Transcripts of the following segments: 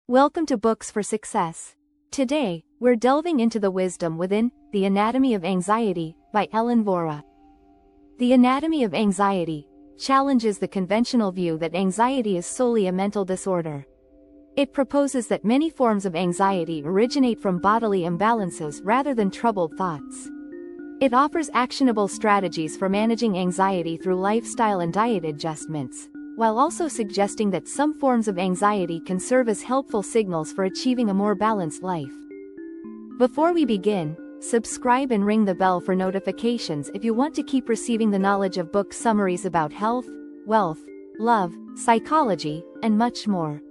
Welcome to Books for Success. Today, we're delving into the wisdom within The Anatomy of Anxiety by Ellen Vora. The Anatomy of Anxiety challenges the conventional view that anxiety is solely a mental disorder. It proposes that many forms of anxiety originate from bodily imbalances rather than troubled thoughts. It offers actionable strategies for managing anxiety through lifestyle and diet adjustments, while also suggesting that some forms of anxiety can serve as helpful signals for achieving a more balanced life. Before we begin, subscribe and ring the bell for notifications if you want to keep receiving the knowledge of book summaries about health, wealth, love, psychology, and much more.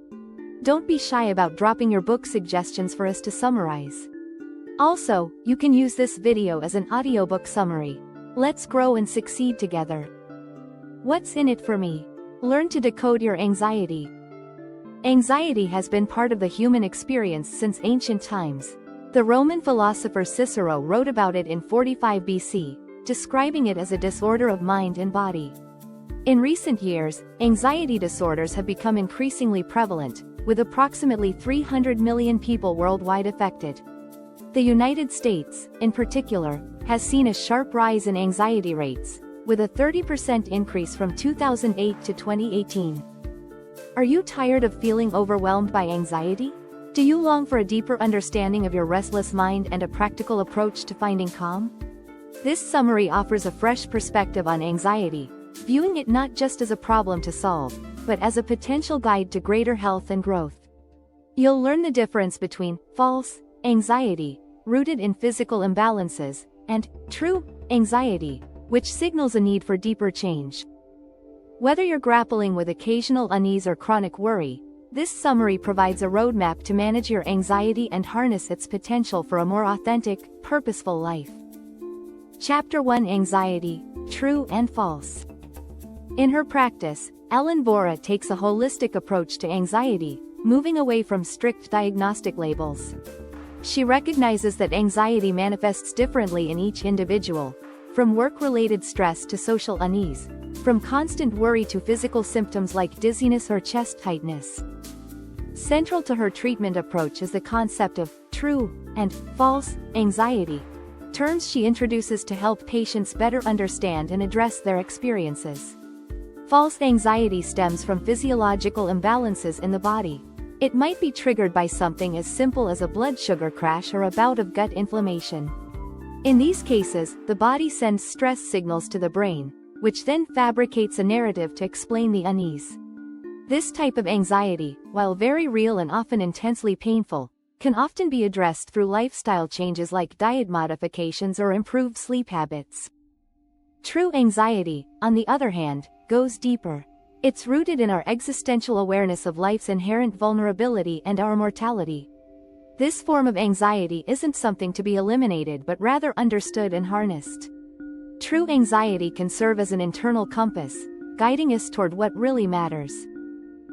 Don't be shy about dropping your book suggestions for us to summarize. Also, you can use this video as an audiobook summary. Let's grow and succeed together. What's in it for me? Learn to decode your anxiety. Anxiety has been part of the human experience since ancient times. The Roman philosopher Cicero wrote about it in 45 BC, describing it as a disorder of mind and body. In recent years, anxiety disorders have become increasingly prevalent, with approximately 300 million people worldwide affected. The United States, in particular, has seen a sharp rise in anxiety rates, with a 30% increase from 2008 to 2018. Are you tired of feeling overwhelmed by anxiety? Do you long for a deeper understanding of your restless mind and a practical approach to finding calm? This summary offers a fresh perspective on anxiety, viewing it not just as a problem to solve, but as a potential guide to greater health and growth. You'll learn the difference between false anxiety, rooted in physical imbalances, and true anxiety, which signals a need for deeper change. Whether you're grappling with occasional unease or chronic worry, this summary provides a roadmap to manage your anxiety and harness its potential for a more authentic, purposeful life. Chapter 1: Anxiety, True and False. In her practice, Ellen Vora takes a holistic approach to anxiety, moving away from strict diagnostic labels. She recognizes that anxiety manifests differently in each individual, from work-related stress to social unease, from constant worry to physical symptoms like dizziness or chest tightness. Central to her treatment approach is the concept of true and false anxiety, terms she introduces to help patients better understand and address their experiences. False anxiety stems from physiological imbalances in the body. It might be triggered by something as simple as a blood sugar crash or a bout of gut inflammation. In these cases, the body sends stress signals to the brain, which then fabricates a narrative to explain the unease. This type of anxiety, while very real and often intensely painful, can often be addressed through lifestyle changes like diet modifications or improved sleep habits. True anxiety, on the other hand, goes deeper. It's rooted in our existential awareness of life's inherent vulnerability and our mortality. This form of anxiety isn't something to be eliminated but rather understood and harnessed. True anxiety can serve as an internal compass, guiding us toward what really matters.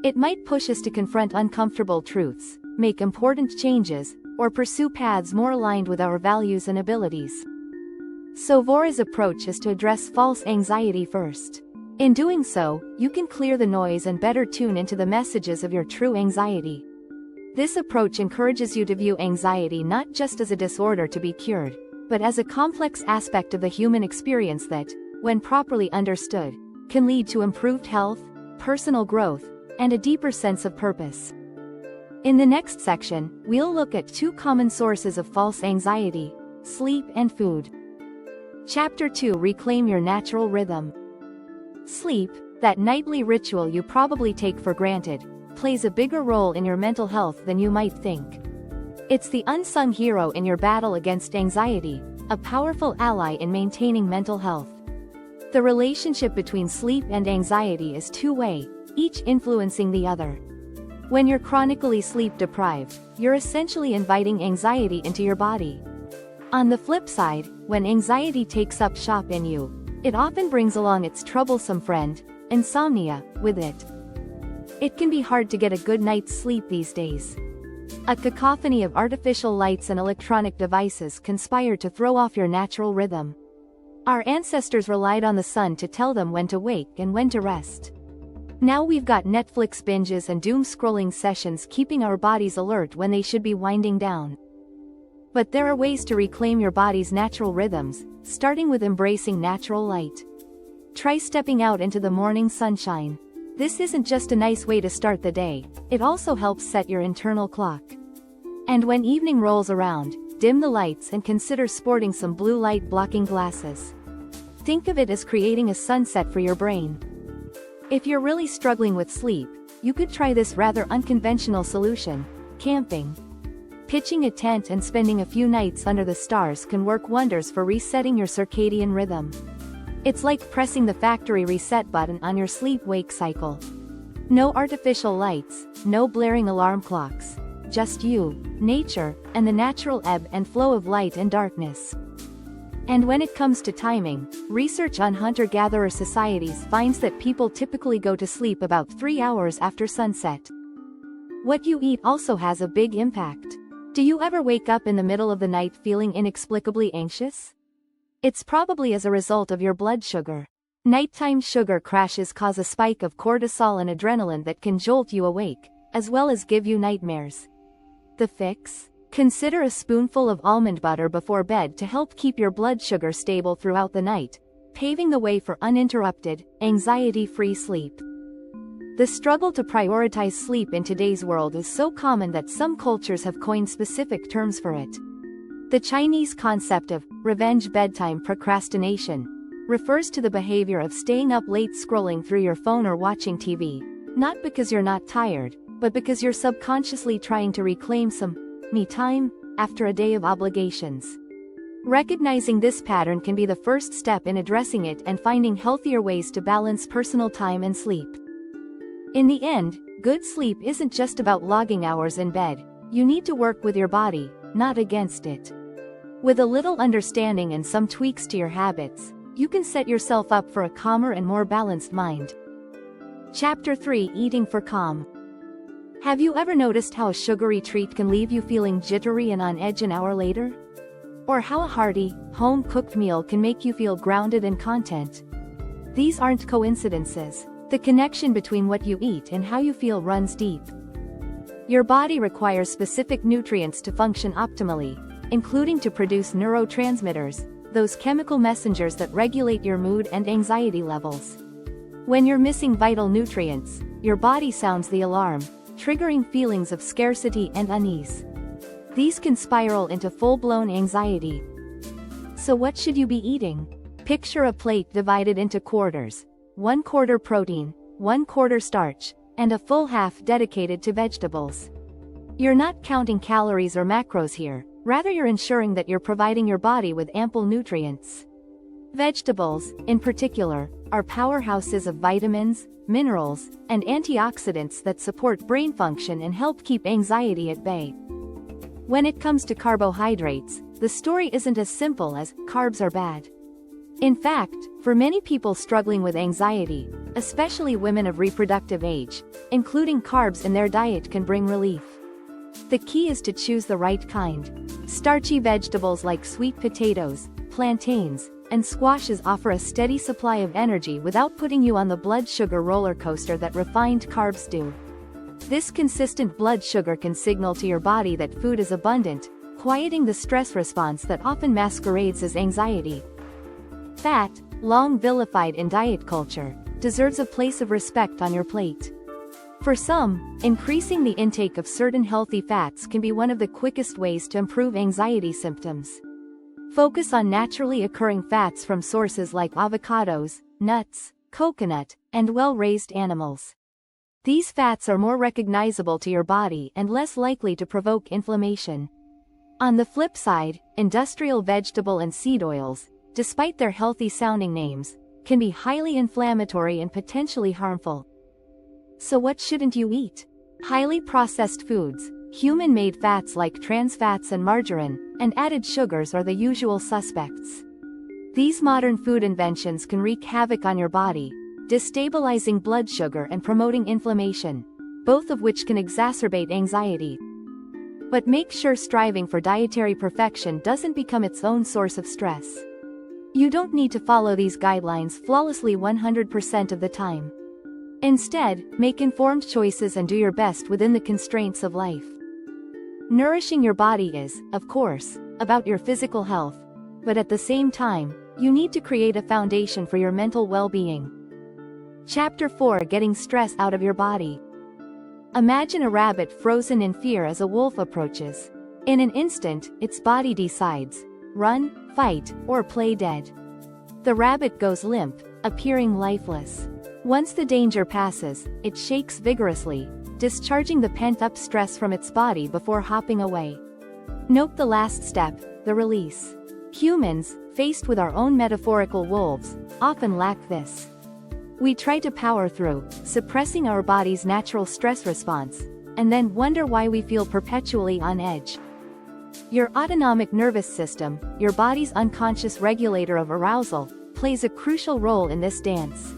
It might push us to confront uncomfortable truths, make important changes, or pursue paths more aligned with our values and abilities. So Vora's approach is to address false anxiety first. In doing so, you can clear the noise and better tune into the messages of your true anxiety. This approach encourages you to view anxiety not just as a disorder to be cured, but as a complex aspect of the human experience that, when properly understood, can lead to improved health, personal growth, and a deeper sense of purpose. In the next section, we'll look at two common sources of false anxiety: sleep and food. Chapter 2: Reclaim Your Natural Rhythm. Sleep, that nightly ritual you probably take for granted, plays a bigger role in your mental health than you might think. It's the unsung hero in your battle against anxiety, a powerful ally in maintaining mental health. The relationship between sleep and anxiety is two-way, each influencing the other. When you're chronically sleep-deprived, you're essentially inviting anxiety into your body. On the flip side, when anxiety takes up shop in you, it often brings along its troublesome friend, insomnia, with it. It can be hard to get a good night's sleep these days. A cacophony of artificial lights and electronic devices conspire to throw off your natural rhythm. Our ancestors relied on the sun to tell them when to wake and when to rest. Now we've got Netflix binges and doom-scrolling sessions keeping our bodies alert when they should be winding down. But there are ways to reclaim your body's natural rhythms, starting with embracing natural light. Try stepping out into the morning sunshine. This isn't just a nice way to start the day, it also helps set your internal clock. And when evening rolls around, dim the lights and consider sporting some blue light blocking glasses. Think of it as creating a sunset for your brain. If you're really struggling with sleep, you could try this rather unconventional solution: camping. Pitching a tent and spending a few nights under the stars can work wonders for resetting your circadian rhythm. It's like pressing the factory reset button on your sleep-wake cycle. No artificial lights, no blaring alarm clocks. Just you, nature, and the natural ebb and flow of light and darkness. And when it comes to timing, research on hunter-gatherer societies finds that people typically go to sleep about 3 hours after sunset. What you eat also has a big impact. Do you ever wake up in the middle of the night feeling inexplicably anxious? It's probably as a result of your blood sugar. Nighttime sugar crashes cause a spike of cortisol and adrenaline that can jolt you awake, as well as give you nightmares. The fix? Consider a spoonful of almond butter before bed to help keep your blood sugar stable throughout the night, paving the way for uninterrupted, anxiety-free sleep. The struggle to prioritize sleep in today's world is so common that some cultures have coined specific terms for it. The Chinese concept of revenge bedtime procrastination refers to the behavior of staying up late scrolling through your phone or watching TV, not because you're not tired, but because you're subconsciously trying to reclaim some me time after a day of obligations. Recognizing this pattern can be the first step in addressing it and finding healthier ways to balance personal time and sleep. In the end, good sleep isn't just about logging hours in bed. You need to work with your body, not against it. With a little understanding and some tweaks to your habits, you can set yourself up for a calmer and more balanced mind. Chapter 3: Eating for Calm. Have you ever noticed how a sugary treat can leave you feeling jittery and on edge an hour later? Or how a hearty, home-cooked meal can make you feel grounded and content? These aren't coincidences. The connection between what you eat and how you feel runs deep. Your body requires specific nutrients to function optimally, including to produce neurotransmitters, those chemical messengers that regulate your mood and anxiety levels. When you're missing vital nutrients, your body sounds the alarm, triggering feelings of scarcity and unease. These can spiral into full-blown anxiety. So what should you be eating? Picture a plate divided into quarters. 1/4 protein, 1/4 starch, and a full half dedicated to vegetables. You're not counting calories or macros here, rather you're ensuring that you're providing your body with ample nutrients. Vegetables, in particular, are powerhouses of vitamins, minerals, and antioxidants that support brain function and help keep anxiety at bay. When it comes to carbohydrates, the story isn't as simple as carbs are bad. In fact, for many people struggling with anxiety, especially women of reproductive age, including carbs in their diet can bring relief. The key is to choose the right kind. Starchy vegetables like sweet potatoes, plantains, and squashes offer a steady supply of energy without putting you on the blood sugar roller coaster that refined carbs do. This consistent blood sugar can signal to your body that food is abundant, quieting the stress response that often masquerades as anxiety. Fat, long vilified in diet culture, deserves a place of respect on your plate. For some, increasing the intake of certain healthy fats can be one of the quickest ways to improve anxiety symptoms. Focus on naturally occurring fats from sources like avocados, nuts, coconut, and well-raised animals. These fats are more recognizable to your body and less likely to provoke inflammation. On the flip side, industrial vegetable and seed oils, despite their healthy-sounding names, can be highly inflammatory and potentially harmful. So what shouldn't you eat? Highly processed foods, human-made fats like trans fats and margarine, and added sugars are the usual suspects. These modern food inventions can wreak havoc on your body, destabilizing blood sugar and promoting inflammation, both of which can exacerbate anxiety. But make sure striving for dietary perfection doesn't become its own source of stress. You don't need to follow these guidelines flawlessly 100% of the time. Instead, make informed choices and do your best within the constraints of life. Nourishing your body is, of course, about your physical health, but at the same time, you need to create a foundation for your mental well-being. Chapter 4: Getting stress out of your body. Imagine a rabbit frozen in fear as a wolf approaches. In an instant, its body decides: run, fight, or play dead. The rabbit goes limp, appearing lifeless. Once the danger passes, it shakes vigorously, discharging the pent-up stress from its body before hopping away. Note the last step, the release. Humans, faced with our own metaphorical wolves, often lack this. We try to power through, suppressing our body's natural stress response, and then wonder why we feel perpetually on edge. Your autonomic nervous system, your body's unconscious regulator of arousal, plays a crucial role in this dance.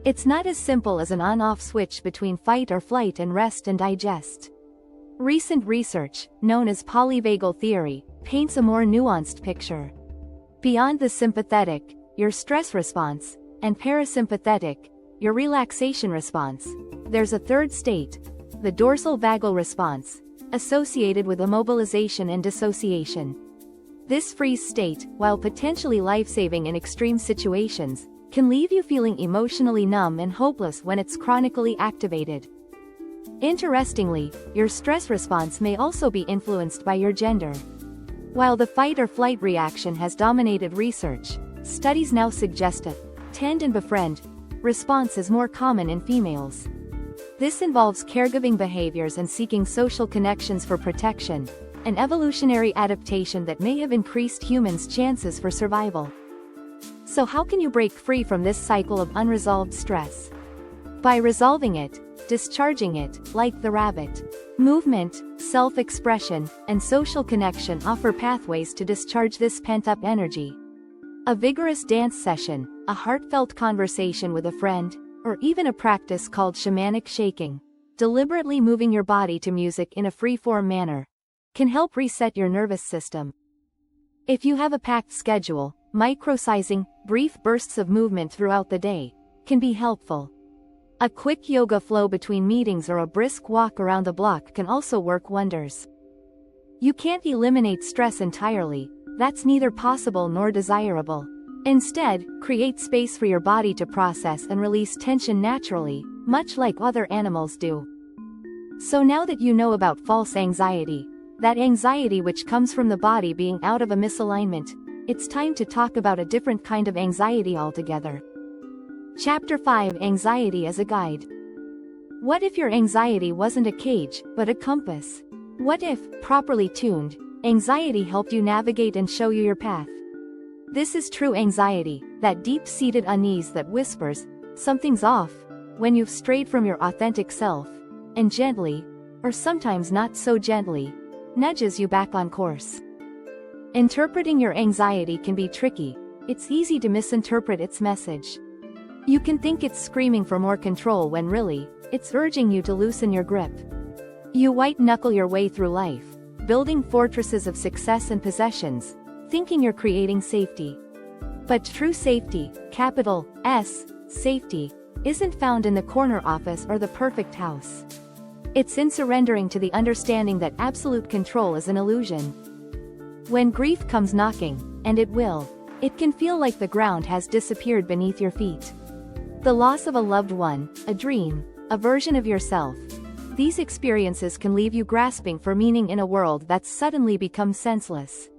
It's not as simple as an on-off switch between fight or flight and rest and digest. Recent research, known as polyvagal theory, paints a more nuanced picture. Beyond the sympathetic, your stress response, and parasympathetic, your relaxation response, there's a third state, the dorsal vagal response, associated with immobilization and dissociation. This freeze state, while potentially life-saving in extreme situations, can leave you feeling emotionally numb and hopeless when it's chronically activated. Interestingly, your stress response may also be influenced by your gender. While the fight or flight reaction has dominated research, studies now suggest a tend and befriend response is more common in females. This involves caregiving behaviors and seeking social connections for protection, an evolutionary adaptation that may have increased humans' chances for survival. So how can you break free from this cycle of unresolved stress? By resolving it, discharging it, like the rabbit. Movement, self-expression, and social connection offer pathways to discharge this pent-up energy. A vigorous dance session, a heartfelt conversation with a friend, or even a practice called shamanic shaking, deliberately moving your body to music in a free-form manner, can help reset your nervous system. If you have a packed schedule, micro-sizing, brief bursts of movement throughout the day can be helpful. A quick yoga flow between meetings or a brisk walk around the block can also work wonders. You can't eliminate stress entirely, that's neither possible nor desirable. Instead, create space for your body to process and release tension naturally, much like other animals do. So now that you know about false anxiety, that anxiety which comes from the body being out of a misalignment, it's time to talk about a different kind of anxiety altogether. Chapter 5: Anxiety as a Guide. What if your anxiety wasn't a cage, but a compass? What if, properly tuned, anxiety helped you navigate and show you your path? This is true anxiety, that deep-seated unease that whispers, something's off, when you've strayed from your authentic self, and gently, or sometimes not so gently, nudges you back on course. Interpreting your anxiety can be tricky, it's easy to misinterpret its message. You can think it's screaming for more control when really, it's urging you to loosen your grip. You white-knuckle your way through life, building fortresses of success and possessions, thinking you're creating safety. But true safety, capital S, safety, isn't found in the corner office or the perfect house. It's in surrendering to the understanding that absolute control is an illusion. When grief comes knocking, and it will, it can feel like the ground has disappeared beneath your feet. The loss of a loved one, a dream, a version of yourself. These experiences can leave you grasping for meaning in a world that's suddenly become senseless.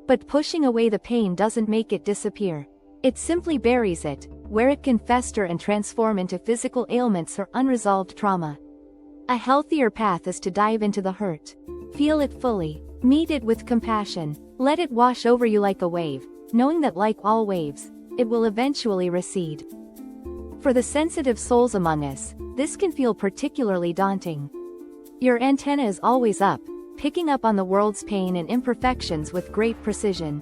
But pushing away the pain doesn't make it disappear. It simply buries it, where it can fester and transform into physical ailments or unresolved trauma. A healthier path is to dive into the hurt. Feel it fully. Meet it with compassion. Let it wash over you like a wave, knowing that like all waves, it will eventually recede. For the sensitive souls among us, this can feel particularly daunting. Your antenna is always up, picking up on the world's pain and imperfections with great precision.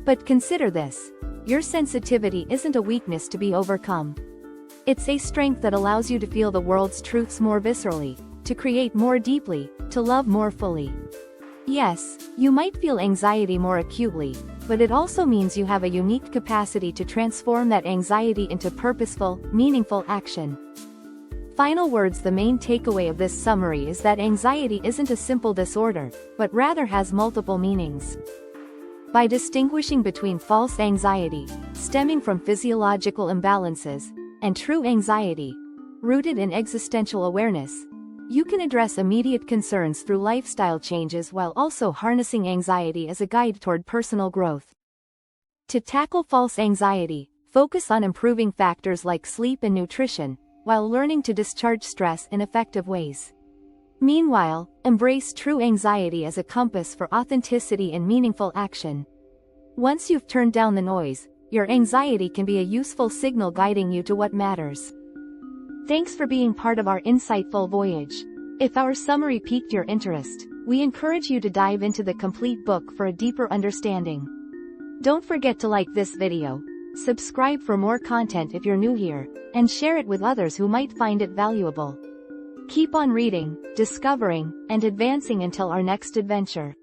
But consider this: your sensitivity isn't a weakness to be overcome. It's a strength that allows you to feel the world's truths more viscerally, to create more deeply, to love more fully. Yes, you might feel anxiety more acutely, but it also means you have a unique capacity to transform that anxiety into purposeful, meaningful action. Final words: the main takeaway of this summary is that anxiety isn't a simple disorder, but rather has multiple meanings. By distinguishing between false anxiety, stemming from physiological imbalances, and true anxiety, rooted in existential awareness, you can address immediate concerns through lifestyle changes while also harnessing anxiety as a guide toward personal growth. To tackle false anxiety, focus on improving factors like sleep and nutrition, while learning to discharge stress in effective ways. Meanwhile, embrace true anxiety as a compass for authenticity and meaningful action. Once you've turned down the noise, your anxiety can be a useful signal guiding you to what matters. Thanks for being part of our insightful voyage. If our summary piqued your interest, we encourage you to dive into the complete book for a deeper understanding. Don't forget to like this video, subscribe for more content if you're new here, and share it with others who might find it valuable. Keep on reading, discovering, and advancing until our next adventure.